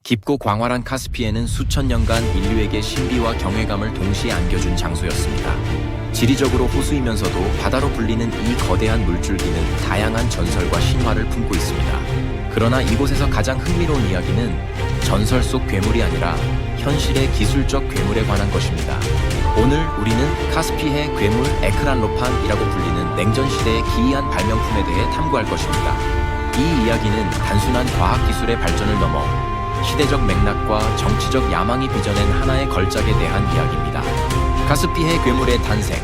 깊고 광활한 카스피해는 수천 년간 인류에게 신비와 경외감을 동시에 안겨준 장소였습니다. 지리적으로 호수이면서도 바다로 불리는 이 거대한 물줄기는 다양한 전설과 신화를 품고 있습니다. 그러나 이곳에서 가장 흥미로운 이야기는 전설 속 괴물이 아니라 현실의 기술적 괴물에 관한 것입니다. 오늘 우리는 카스피해 괴물 에크란로판이라고 불리는 냉전시대의 기이한 발명품에 대해 탐구할 것입니다. 이 이야기는 단순한 과학기술의 발전을 넘어 시대적 맥락과 정치적 야망이 빚어낸 하나의 걸작에 대한 이야기입니다. 카스피해 괴물의 탄생.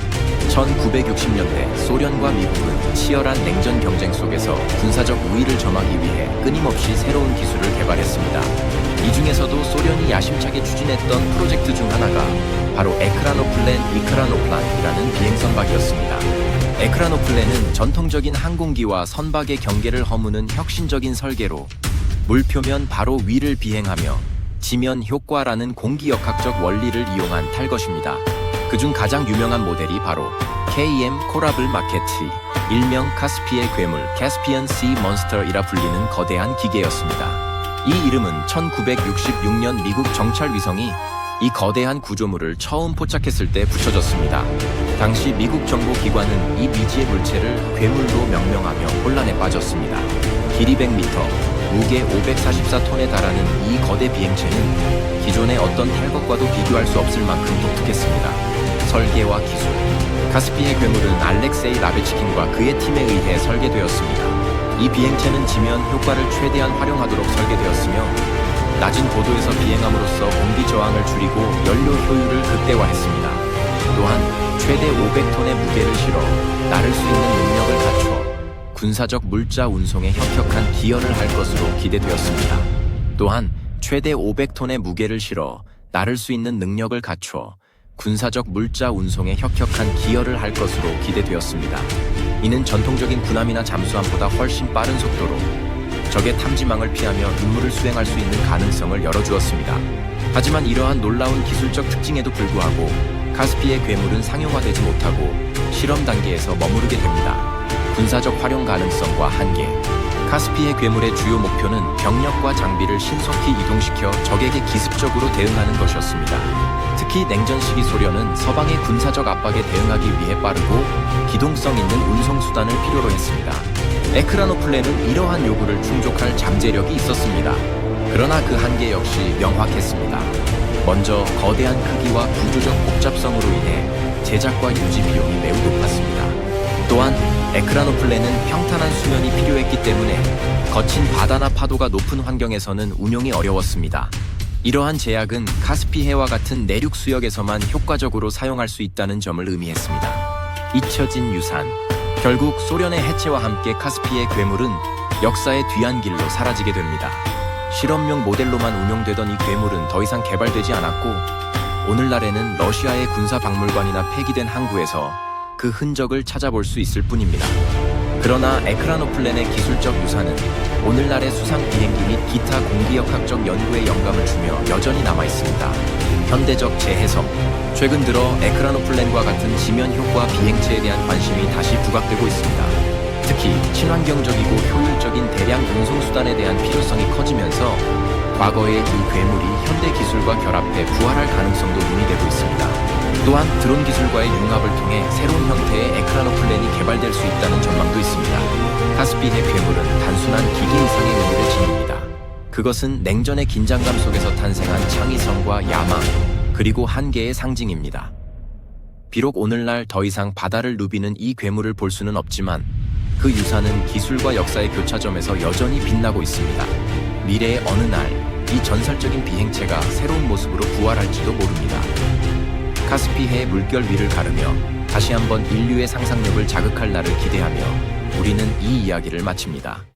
1960년대 소련과 미국은 치열한 냉전 경쟁 속에서 군사적 우위를 점하기 위해 끊임없이 새로운 기술을 개발했습니다. 이 중에서도 소련이 야심차게 추진했던 프로젝트 중 하나가 바로 에크라노플랜 위크라노플란이라는 비행선박이었습니다. 에크라노플랜은 전통적인 항공기와 선박의 경계를 허무는 혁신적인 설계로 물표면 바로 위를 비행하며 지면 효과라는 공기역학적 원리를 이용한 탈 것입니다. 그중 가장 유명한 모델이 바로 KM 코라블 마케티, 일명 카스피해 괴물 캐스피언 시 몬스터이라 불리는 거대한 기계였습니다. 이 이름은 1966년 미국 정찰 위성이 이 거대한 구조물을 처음 포착했을 때 붙여졌습니다. 당시 미국 정보기관은 이 미지의 물체를 괴물로 명명하며 혼란에 빠졌습니다. 길이 100m, 무게 544톤에 달하는 이 거대 비행체는 기존의 어떤 탈것과도 비교할 수 없을 만큼 독특했습니다. 설계와 기술. 카스피해 괴물은 알렉세이 라베치킨과 그의 팀에 의해 설계되었습니다. 이 비행체는 지면 효과를 최대한 활용하도록 설계되었으며 낮은 고도에서 비행함으로써 공기 저항을 줄이고 연료 효율을 극대화했습니다. 또한 최대 500톤의 무게를 실어 나를 수 있는 능력을 갖춰 군사적 물자 운송에 혁혁한 기여를 할 것으로 기대되었습니다. 또한 최대 500톤의 무게를 실어 나를 수 있는 능력을 갖춰 군사적 물자 운송에 혁혁한 기여를 할 것으로 기대되었습니다. 이는 전통적인 군함이나 잠수함보다 훨씬 빠른 속도로 적의 탐지망을 피하며 임무를 수행할 수 있는 가능성을 열어주었습니다. 하지만 이러한 놀라운 기술적 특징에도 불구하고 카스피해 괴물은 상용화되지 못하고 실험 단계에서 머무르게 됩니다. 군사적 활용 가능성과 한계. 카스피해 괴물의 주요 목표는 병력과 장비를 신속히 이동시켜 적에게 기습적으로 대응하는 것이었습니다. 특히 냉전 시기 소련은 서방의 군사적 압박에 대응하기 위해 빠르고 기동성 있는 운송수단을 필요로 했습니다. 에크라노플랜은 이러한 요구를 충족할 잠재력이 있었습니다. 그러나 그 한계 역시 명확했습니다. 먼저 거대한 크기와 구조적 복잡성으로 인해 제작과 유지 비용이 매우 높았습니다. 또한 에크라노플랜은 평탄한 수면이 필요했기 때문에 거친 바다나 파도가 높은 환경에서는 운용이 어려웠습니다. 이러한 제약은 카스피해와 같은 내륙 수역에서만 효과적으로 사용할 수 있다는 점을 의미했습니다. 잊혀진 유산. 결국 소련의 해체와 함께 카스피해 괴물은 역사의 뒤안길로 사라지게 됩니다. 실험용 모델로만 운용되던 이 괴물은 더 이상 개발되지 않았고 오늘날에는 러시아의 군사박물관이나 폐기된 항구에서 그 흔적을 찾아볼 수 있을 뿐입니다. 그러나 에크라노플랜의 기술적 유산은 오늘날의 수상 비행기 및 기타 공기역학적 연구에 영감을 주며 여전히 남아있습니다. 현대적 재해석. 최근 들어 에크라노플랜과 같은 지면 효과 비행체에 대한 관심이 다시 부각되고 있습니다. 특히 친환경적이고 효율적인 대량 운송수단에 대한 필요성이 커지면서 과거의 이 괴물이 현대 기술과 결합해 부활할 가능성도 논의되고 있습니다. 또한 드론 기술과의 융합을 통해 새로운 형태의 에크라노플랜이 개발될 수 있다는 전망도 있습니다. 카스피해 괴물은 단순한 기계 이상의 의미를 지닙니다. 그것은 냉전의 긴장감 속에서 탄생한 창의성과 야망, 그리고 한계의 상징입니다. 비록 오늘날 더 이상 바다를 누비는 이 괴물을 볼 수는 없지만 그 유산은 기술과 역사의 교차점에서 여전히 빛나고 있습니다. 미래의 어느 날 이 전설적인 비행체가 새로운 모습으로 부활할지도 모릅니다. 카스피해의 물결 위를 가르며 다시 한번 인류의 상상력을 자극할 날을 기대하며 우리는 이 이야기를 마칩니다.